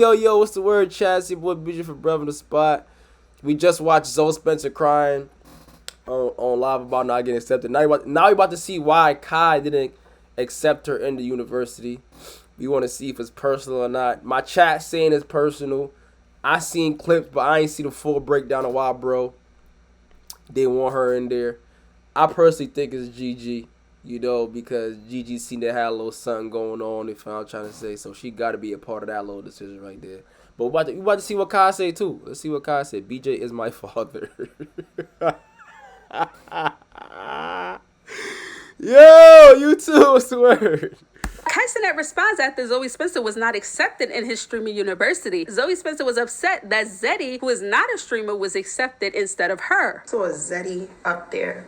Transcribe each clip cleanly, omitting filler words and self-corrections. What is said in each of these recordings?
Yo, what's the word, Chad? It's your boy BJ for Brother the Spot. We just watched Zoe Spencer crying on live about not getting accepted. Now we about to see why Kai didn't accept her in the university. We want to see if it's personal or not. My chat saying it's personal. I seen clips, but I ain't see the full breakdown of why, bro. They want her in there. I personally think it's Gigi, because Gigi seen they had a little something going on, if I'm trying to say. So she got to be a part of that little decision right there. But we about to see what Kai say, too. Let's see what Kai said. BJ is my father. Yo, you too. What's the word? Kaisenet responds after Zoe Spencer was not accepted in his streaming university. Zoe Spencer was upset that Zeddy, who is not a streamer, was accepted instead of her. So a Zeddy up there,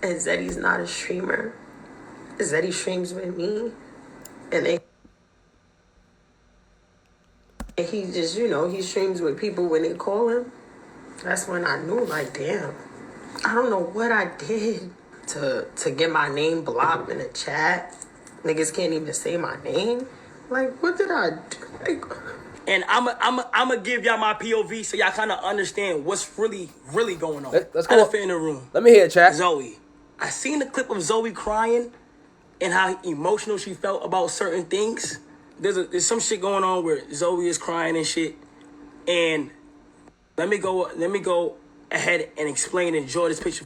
and Zeddy's not a streamer. Zeddy streams with me, and he just, he streams with people when they call him. That's when I knew, like, damn, I don't know what I did to get my name blocked in the chat. Niggas can't even say my name. Like, what did I do? Like, and I'm give y'all my POV so y'all kind of understand what's really going on. Let's go. Elephant in the room. Let me hear it, chat. Zoe. I seen the clip of Zoe crying and how emotional she felt about certain things. There's some shit going on where Zoe is crying and shit. And let me go ahead and explain and enjoy this picture.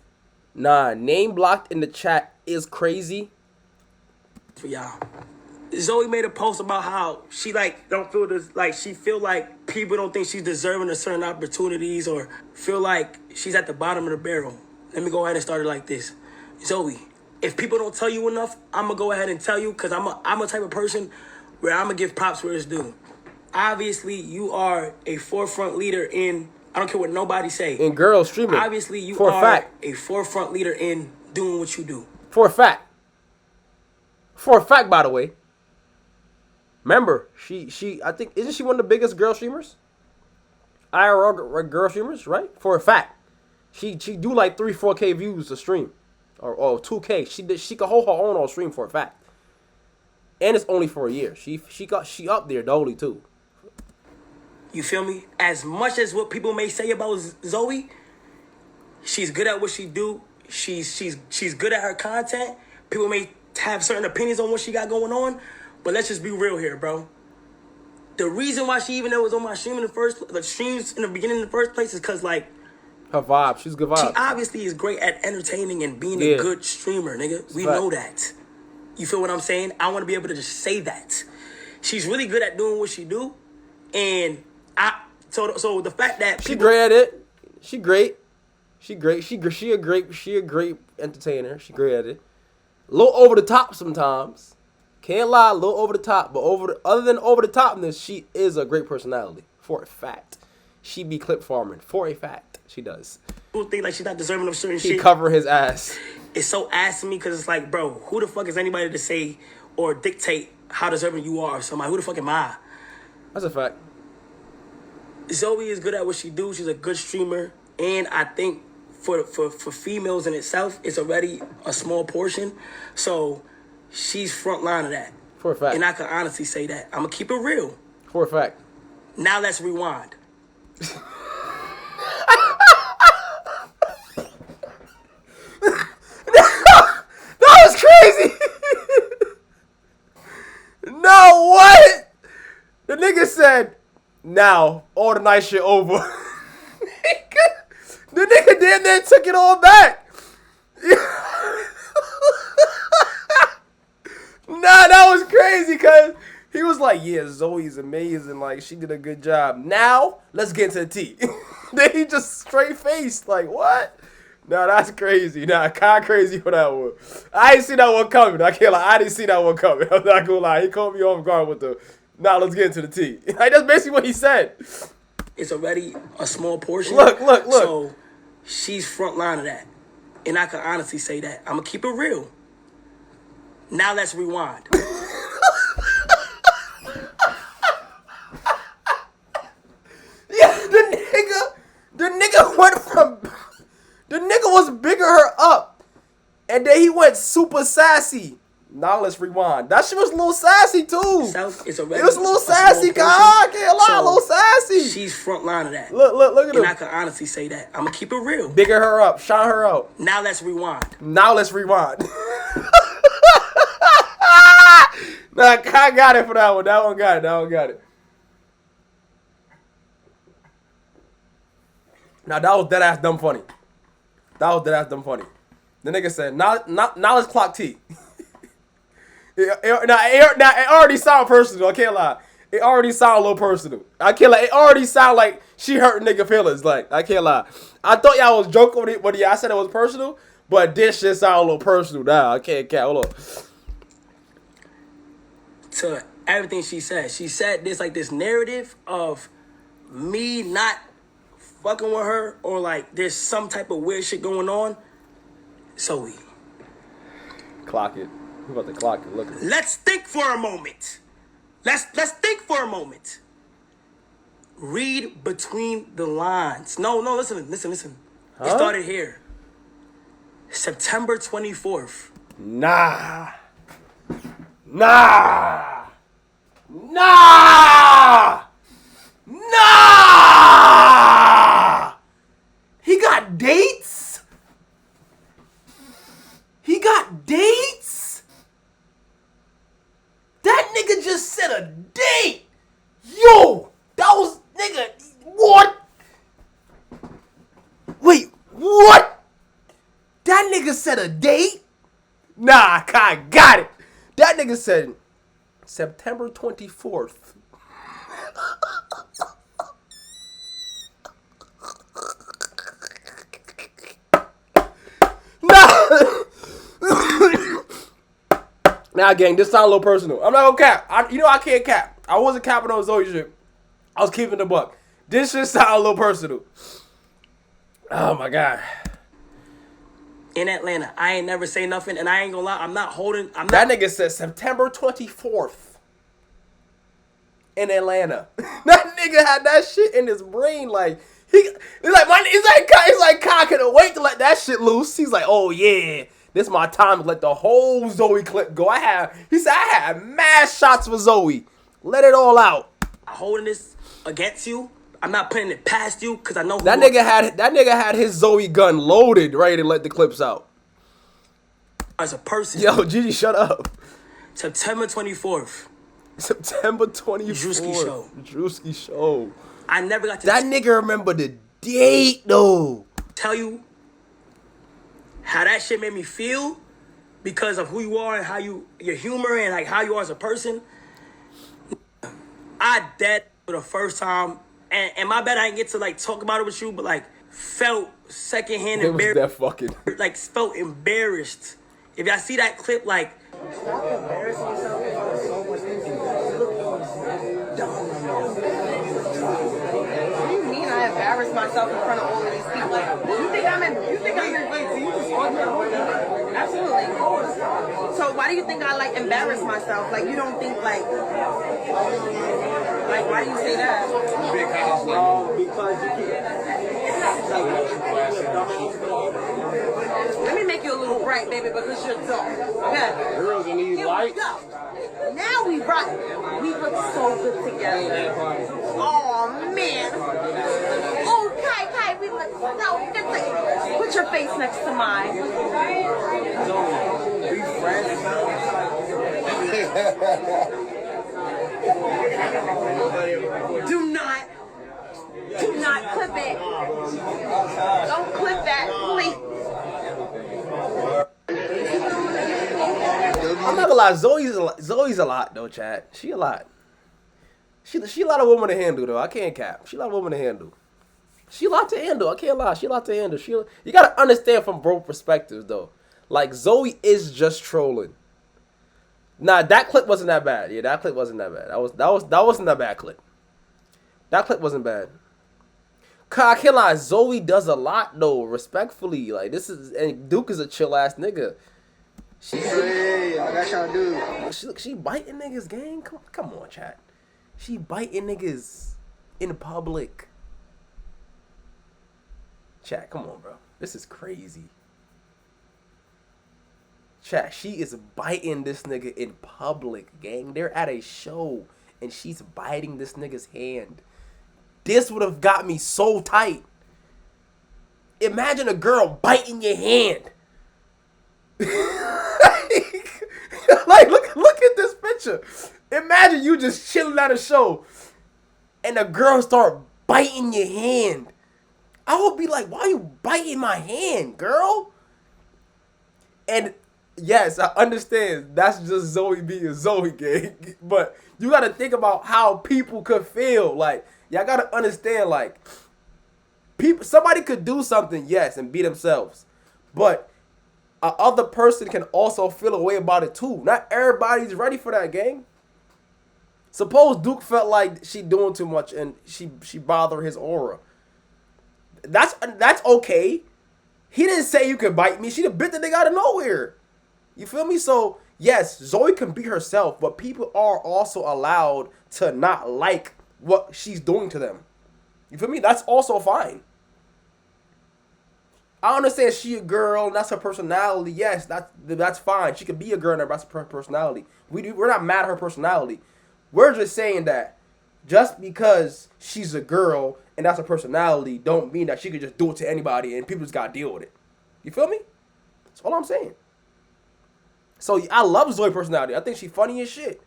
Nah, name blocked in the chat is crazy. For y'all. Zoe made a post about how she don't feel this, she feel like people don't think she's deserving of certain opportunities or feel like she's at the bottom of the barrel. Let me go ahead and start it like this. Zoe, if people don't tell you enough, I'm gonna go ahead and tell you because I'm a type of person where I'm gonna give props where it's due. Obviously, you are a forefront leader in, I don't care what nobody say. In girl streaming. Obviously, you for are a forefront leader in doing what you do. For a fact. For a fact, by the way. Remember, she I think, isn't she one of the biggest girl streamers? IRL girl streamers, right? For a fact. She do like 3-4K views a stream. Or 2K. She can hold her own on stream for a fact. And it's only for a year. She up there dolly too. You feel me? As much as what people may say about Zoe, she's good at what she do. She's good at her content. People may have certain opinions on what she got going on, but let's just be real here, bro. The reason why she even was on my stream in the streams in the beginning in the first place is because her vibe, she's good vibe. She obviously is great at entertaining and being a good streamer, nigga. We know that. You feel what I'm saying? I want to be able to just say that. She's really good at doing what she do, and so the fact that she great at it. She great. She a great entertainer. She great at it. A little over the top sometimes. Can't lie, a little over the top. But other than over the topness, she is a great personality. For a fact. She be clip farming. For a fact. She does. People think she's not deserving of certain shit. She cover his ass. It's so ass to me because it's like, bro, who the fuck is anybody to say or dictate how deserving you are? Somebody, who the fuck am I? That's a fact. Zoe is good at what she do. She's a good streamer. And I think for females in itself, it's already a small portion. So she's front line of that. For a fact. And I can honestly say that. I'm going to keep it real. For a fact. Now let's rewind. That was crazy. No, what? The nigga said, now, all the nice shit over. The nigga damn near took it all back. Nah, that was crazy because he was like, yeah, Zoe's amazing. Like, she did a good job. Now, let's get into the tea. Then he just straight faced, like, what? Nah, that's crazy. Nah, kind of crazy for that one. I didn't see that one coming. I can't lie. I didn't see that one coming. I'm not gonna lie. He caught me off guard with the, nah, let's get into the tea. Like, that's basically what he said. It's already a small portion. Look. So she's front line of that. And I can honestly say that. I'm going to keep it real. Now let's rewind. Yeah, the nigga went from, the nigga was bigging her up. And then he went super sassy. Now let's rewind. That shit was a little sassy too. It's a it was a little sassy, God. I can't lie, a little sassy. She's front line of that. Look at her. And I can honestly say that. I'm gonna keep it real. Bigger her up, shine her out. Now let's rewind. Nah, I got it for that one. That one got it. Now that was dead ass dumb funny. The nigga said, now let's clock T. It already sound personal. I can't lie. It already sound a little personal. I can't lie. It already sound like she hurt nigga feelings. Like, I can't lie. I thought y'all was joking with it, but I said it was personal. But this shit sound a little personal now. I can't. Hold on. To everything she said there's like this narrative of me not fucking with her, or like there's some type of weird shit going on. Zoe. Clock it. We're about to clock it. Look at it. Let's think for a moment. Let's think for a moment. Read between the lines. No, listen. Huh? It started here. September 24th. Nah. He got dates? That nigga just set a date. Yo, that was nigga. What? Wait, what? That nigga set a date? Nah, I got it. That nigga said September 24th. Now, gang, this sound a little personal. I'm not gonna cap. I can't cap. I wasn't capping on Zoe shit. I was keeping the buck. This shit sound a little personal. Oh my God. In Atlanta, I ain't never say nothing, and I ain't gonna lie. That nigga said September 24th in Atlanta. That nigga had that shit in his brain, like it's like Kai couldn't wait to let that shit loose. He's like, oh yeah, this is my time to let the whole Zoe clip go. He said I had mad shots for Zoe. Let it all out. Holding this against you. I'm not putting it past you because I know who that nigga had his Zoe gun loaded, ready to let the clips out. As a person. Yo, Gigi, shut up. September 24th. Drewski show. I never got to that nigga remember the date though. Tell you how that shit made me feel because of who you are and how your humor and like how you are as a person. I dead for the first time. And my bad I didn't get to like talk about it with you, but like felt secondhand embarrassed. That fucking like felt embarrassed. If y'all see that clip, like stop embarrassing yourself in front of so much people. What do you mean I embarrass myself in front of all of these people? Like, you think I'm wait, so you just absolutely. So why do you think I like embarrass myself? Like you don't think like why do you say that? Because you can't. Let me make you a little bright, baby, because you're dumb. Okay. Girls in these lights. Now we rock. We look so good together. Oh man. Oh Kai, we look so good together. Put your face next to mine. We friends. Do not clip it. Don't clip that, please. I'm not gonna lie, Zoe's a lot though, Chad. She a lot. She a lot of woman to handle though. I can't cap. She a lot of woman to handle. She a lot to handle. I can't lie. She a lot to handle. You gotta understand from both perspectives though. Like Zoe is just trolling. Nah, that clip wasn't that bad. Yeah, that clip wasn't that bad. That wasn't that bad clip. That clip wasn't bad. I can't lie, Zoe does a lot though, respectfully. Like and Duke is a chill ass nigga. Hey, I got y'all do. She biting niggas, gang. Come on, chat. She biting niggas in public. Chat, come on, bro. This is crazy. Chat, she is biting this nigga in public, gang. They're at a show, and she's biting this nigga's hand. This would have got me so tight. Imagine a girl biting your hand. Like, look at this picture. Imagine you just chilling at a show, and a girl start biting your hand. I would be like, why are you biting my hand, girl? And yes, I understand that's just Zoe being Zoe, gang. But you gotta think about how people could feel. Like, y'all gotta understand, like, somebody could do something, yes, and be themselves. But a other person can also feel a way about it too. Not everybody's ready for that, gang. Suppose Duke felt like she doing too much and she bothered his aura. That's okay. He didn't say you could bite me. She done bit the nigga out of nowhere. You feel me? So, yes, Zoe can be herself, but people are also allowed to not like what she's doing to them. You feel me? That's also fine. I understand she a girl and that's her personality. Yes, that's fine. She could be a girl and that's her personality. We're not mad at her personality. We're just saying that just because she's a girl and that's her personality don't mean that she could just do it to anybody and people just gotta deal with it. You feel me? That's all I'm saying. So I love Zoe's personality. I think she's funny as shit.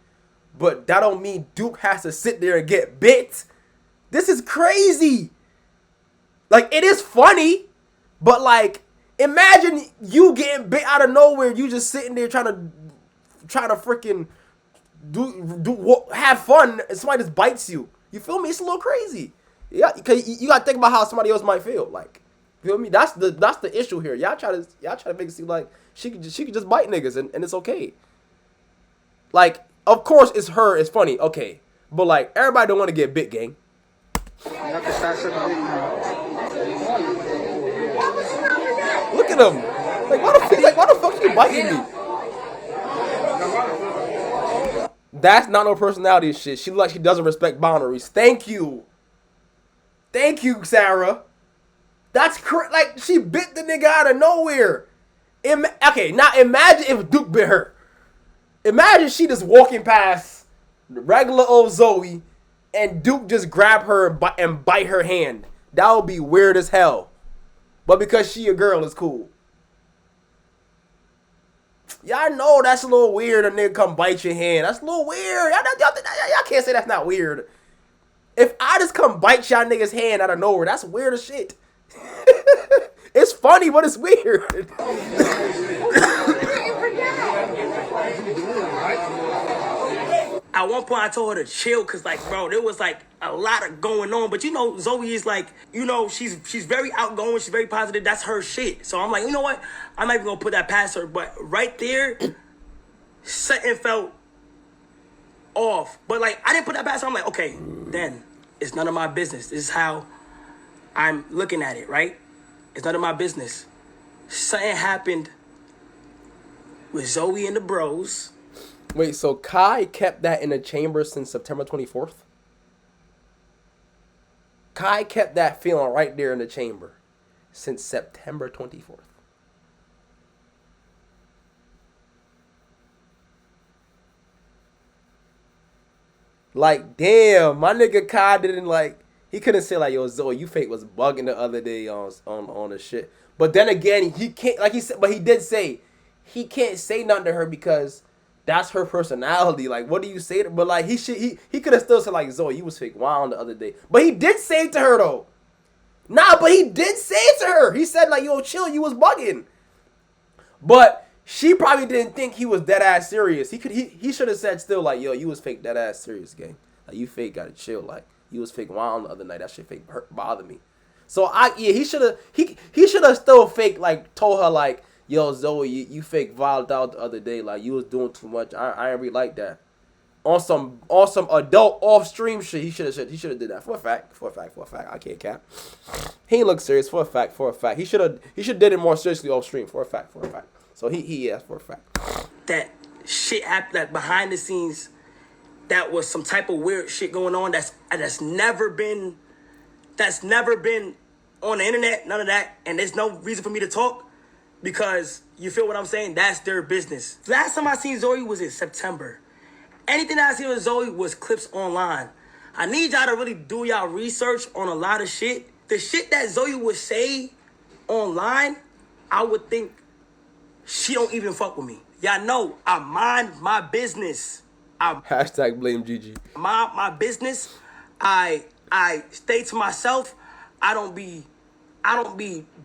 But that don't mean Duke has to sit there and get bit. This is crazy. Like, it is funny, but like, imagine you getting bit out of nowhere. You just sitting there trying to freaking have fun, and somebody just bites you. You feel me? It's a little crazy. Yeah, because you gotta think about how somebody else might feel. Like, you feel me? That's the issue here. Y'all try to make it seem like she could just bite niggas and it's okay. Like, of course it's funny, okay, but like, everybody don't want to get bit, gang. You have to start sucking dick now. Look at him. Like, why the fuck you biting me? That's not no personality shit. She like she doesn't respect boundaries. Thank you, Sarah. That's like she bit the nigga out of nowhere. Okay, now imagine if Duke bit her. Imagine she just walking past the regular old Zoe, and Duke just grab her and bite her hand. That would be weird as hell. But because she a girl, it's cool. Y'all know that's a little weird. A nigga come bite your hand. That's a little weird. Y'all can't say that's not weird. If I just come bite y'all niggas hand out of nowhere, that's weird as shit. It's funny, but it's weird. At one point, I told her to chill because, like, bro, there was like a lot of going on. But you know, Zoe is like, you know, she's very outgoing. She's very positive. That's her shit. So I'm like, you know what? I'm not even gonna put that past her. But right there, something felt off. But like, I didn't put that past her. I'm like, okay, then it's none of my business. This is how I'm looking at it, right? It's none of my business. Something happened with Zoe and the bros. Wait, so Kai kept that in the chamber since September 24th? Kai kept that feeling right there in the chamber since September 24th. Like, damn, my nigga Kai didn't like, he couldn't say like, yo, Zoe, you fake was bugging the other day on the shit. But then again, he can't, like he said, but he did say, he can't say nothing to her because that's her personality. Like, what do you say to, but like, he could have still said like, Zoe, you was fake wild the other day. But he did say it to her though. Nah, but he did say it to her. He said like, yo, chill, you was bugging. But she probably didn't think he was dead ass serious. He should have said still like, yo, you was fake dead ass serious, gang. Like, you fake gotta chill. Like, you was fake wild the other night. That shit fake bother me. So he should have still fake like told her like, yo, Zoe, you fake vibed out the other day. Like, you was doing too much. I ain't really like that. On some adult off stream shit, he should have did that for a fact. I can't cap. He ain't look serious for a fact. He should did it more seriously off stream for a fact. So he asked for a fact. That shit happened, that behind the scenes, that was some type of weird shit going on. That's never been on the internet. None of that, and there's no reason for me to talk. because you feel what I'm saying? That's their business. Last time I seen Zoe was in September. Anything that I seen with Zoe was clips online. I need y'all to really do y'all research on a lot of shit. The shit that Zoe would say online, I would think she don't even fuck with me. Y'all know I mind my business. Hashtag blame Gigi. My business. I stay to myself. I don't be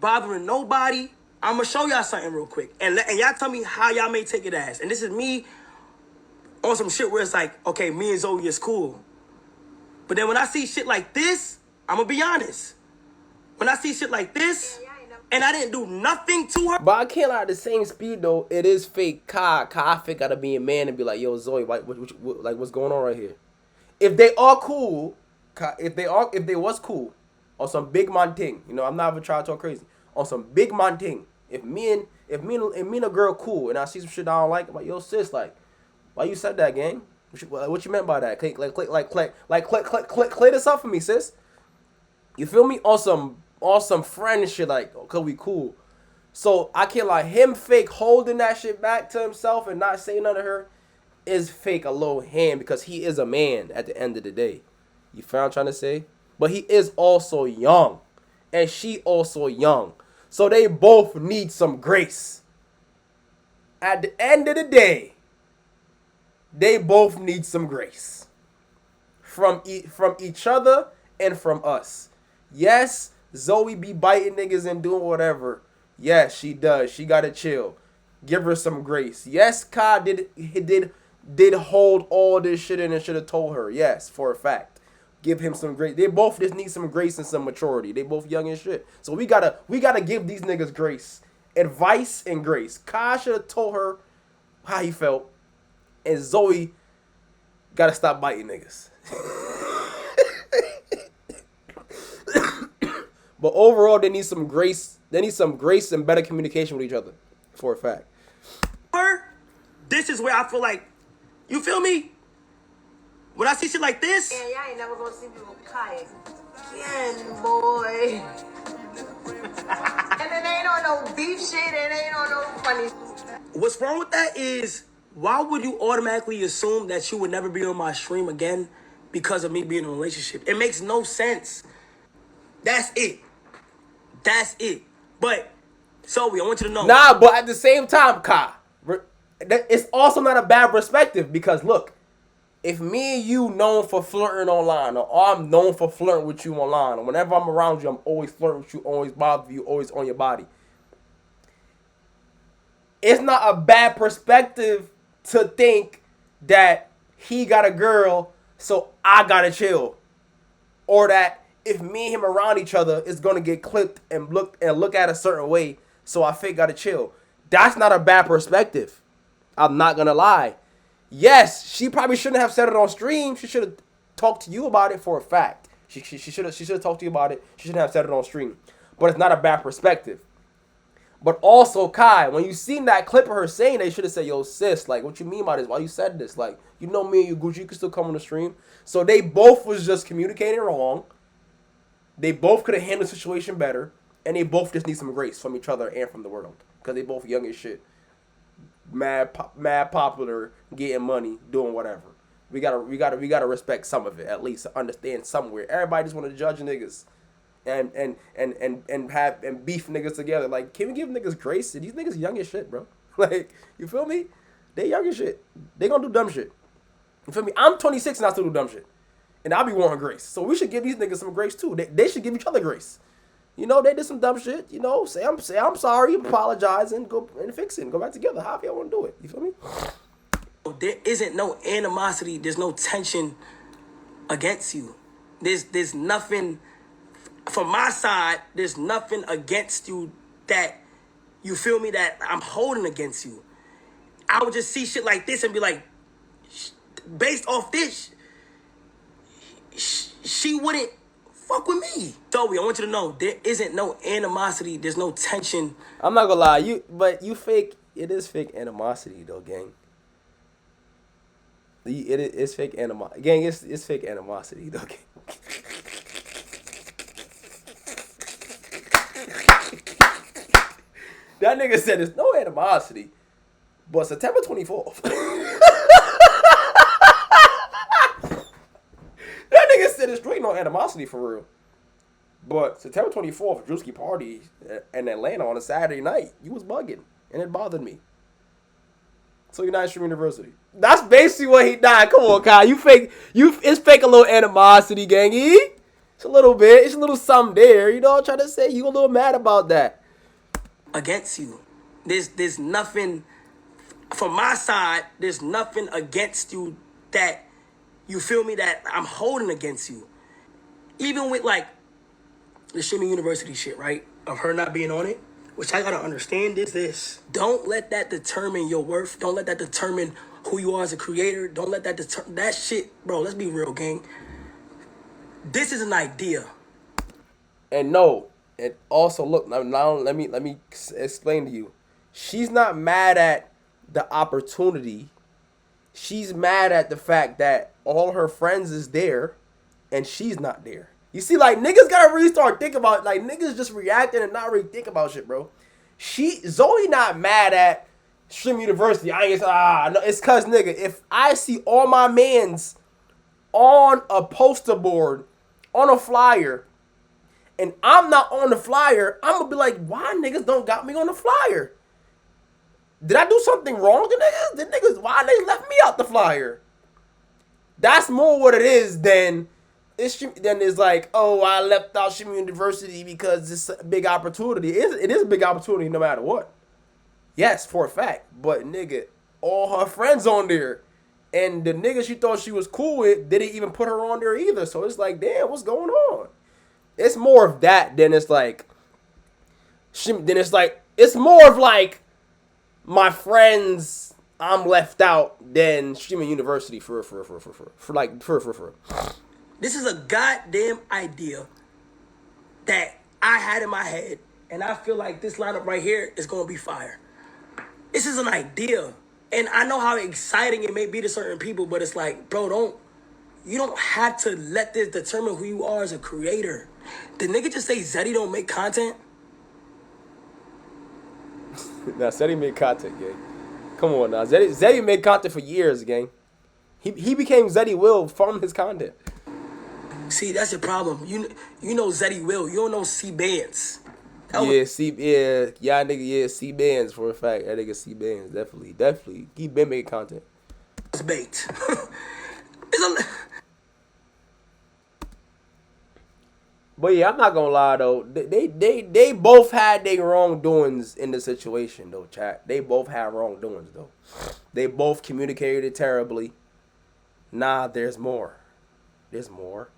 bothering nobody. I'm gonna show y'all something real quick, and y'all tell me how y'all may take it as. And this is me on some shit where it's like, okay, me and Zoe is cool. But then when I see shit like this, I'm gonna be honest. When I see shit like this, and I didn't do nothing to her. But I can't lie, at the same speed though, it is fake. Kai fake gotta be a man and be like, yo, Zoe, what, like, what's going on right here? If they are cool, if they was cool, on some big man thing, you know, I'm not even trying to talk crazy. On some big man thing, if me and a girl cool, and I see some shit I don't like, I'm like, yo, sis, like, why you said that, gang? What you meant by that? Click this up for me, sis. You feel me? On some friend shit, like, cause we cool. So I can't lie, him fake holding that shit back to himself and not saying nothing to her is fake a low hand, because he is a man at the end of the day. You feel what I'm trying to say? But he is also young, and she also young. So they both need some grace. At the end of the day, they both need some grace from each other and from us. Yes, Zoe be biting niggas and doing whatever. Yes, she does. She gotta chill. Give her some grace. Yes, Kai did hold all this shit in and should have told her. Yes, for a fact. Give him some grace. They both just need some grace and some maturity. They both young as shit. So we gotta give these niggas grace. Advice and grace. Kai should have told her how he felt. And Zoe gotta stop biting niggas. But overall, they need some grace. They need some grace and better communication with each other. For a fact. This is where I feel like, you feel me? When I see shit like this, yeah, y'all ain't never gonna see me with Kai again, boy. And it ain't on no beef shit. It ain't on no funny. What's wrong with that is, why would you automatically assume that you would never be on my stream again because of me being in a relationship? It makes no sense. That's it. That's it. But, Zoe, I want you to know. Nah, but at the same time, Kai, it's also not a bad perspective, because look, if me and you known for flirting online, or I'm known for flirting with you online, or whenever I'm around you, I'm always flirting with you, always bother you, always on your body. It's not a bad perspective to think that he got a girl, so I gotta chill. Or that if me and him around each other, it's gonna get clipped and look at a certain way, so I fake gotta chill. That's not a bad perspective. I'm not gonna lie. Yes, she probably shouldn't have said it on stream. She should have talked to you about it for a fact. She should have talked to you about it. She shouldn't have said it on stream. But it's not a bad perspective. But also, Kai, when you seen that clip of her saying that, you should have said, yo, sis, like, what you mean by this? Why you said this? Like, you know me and you, Gucci, you can still come on the stream. So they both was just communicating wrong. They both could have handled the situation better. And they both just need some grace from each other and from the world. Because they both young as shit. Mad popular, getting money, doing whatever. We gotta respect some of it, at least understand somewhere. Everybody just want to judge niggas, and beef niggas together. Like, can we give niggas grace? These niggas young as shit, bro. Like, you feel me? They young as shit. They gonna do dumb shit. You feel me? I'm 26 and I still do dumb shit, and I be wanting grace. So we should give these niggas some grace too. They should give each other grace. You know, they did some dumb shit. You know, say I'm sorry, apologize, and go and fix it, and go back together. However y'all want to do it. You feel me? There isn't no animosity. There's no tension against you. There's nothing from my side. There's nothing against you that, you feel me, that I'm holding against you. I would just see shit like this and be like, based off this, she wouldn't fuck with me. Zoe, I want you to know, there isn't no animosity. There's no tension. I'm not gonna lie, you fake. It is fake animosity though, gang. It's fake animosity, gang. It's fake animosity though, gang. That That nigga said there's no animosity. But September 24th. That nigga said there's straight no animosity for real. But September 24th, Drewski party in Atlanta on a Saturday night. You was bugging. And it bothered me. So you're not in Stream University. That's basically what he died. Come on, Kyle. It's fake a little animosity, gangy. It's a little bit. It's a little something there. You know what I'm trying to say? You a little mad about that. Against you. There's nothing, from my side, there's nothing against you that, you feel me, that I'm holding against you. Even with, like, the Streaming University shit, right? Of her not being on it. Which I gotta understand is this. Don't let that determine your worth. Don't let that determine who you are as a creator. Don't let that determine that shit, bro. Let's be real, gang. This is an idea. And no, and also look, now let me explain to you. She's not mad at the opportunity. She's mad at the fact that all her friends is there and she's not there. You see, like, niggas gotta really start thinking about, like, niggas just reacting and not really think about shit, bro. Zoe not mad at Stream University. I ain't no, it's cause, nigga, if I see all my mans on a poster board, on a flyer, and I'm not on the flyer, I'm gonna be like, why niggas don't got me on the flyer? Did I do something wrong to niggas? Why they left me out the flyer? That's more what it is than it's like, oh, I left out Stream University because it's a big opportunity. It is a big opportunity no matter what. Yes, for a fact. But, nigga, all her friends on there. And the nigga she thought she was cool with didn't even put her on there either. So it's like, damn, what's going on? It's more of that than it's like, it's more of like, my friends, I'm left out than Streaming University for. This is a goddamn idea that I had in my head, and I feel like this lineup right here is going to be fire. This is an idea, and I know how exciting it may be to certain people, but it's like, bro, you don't have to let this determine who you are as a creator. Did nigga just say Zeddy don't make content? Now, Zeddy made content, gang. Come on now. Zeddy made content for years, gang. He became Zeddy Will from his content. See, that's your problem. You know Zeddy Will. You don't know C Bands. C Bands for a fact. That nigga C Bands, definitely. He been making content. It's bait. But yeah, I'm not gonna lie though. They both had their wrongdoings in the situation though, chat. They both had wrongdoings though. They both communicated terribly. Nah, there's more. There's more.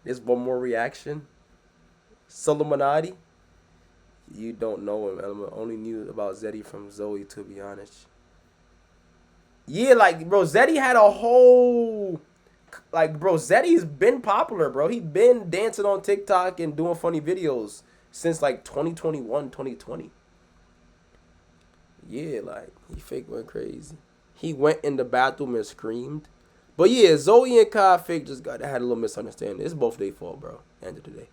There's one more reaction. Solomonati. You don't know him. I only knew about Zeddy from Zoe, to be honest. Yeah, like, bro, Zeddy had a whole... Like, bro, Zeddy's been popular, bro. He been dancing on TikTok and doing funny videos since, like, 2021, 2020. Yeah, like, he fake went crazy. He went in the bathroom and screamed. But yeah, Zoe and Kai fake just had a little misunderstanding. It's both their fault, bro. End of the day.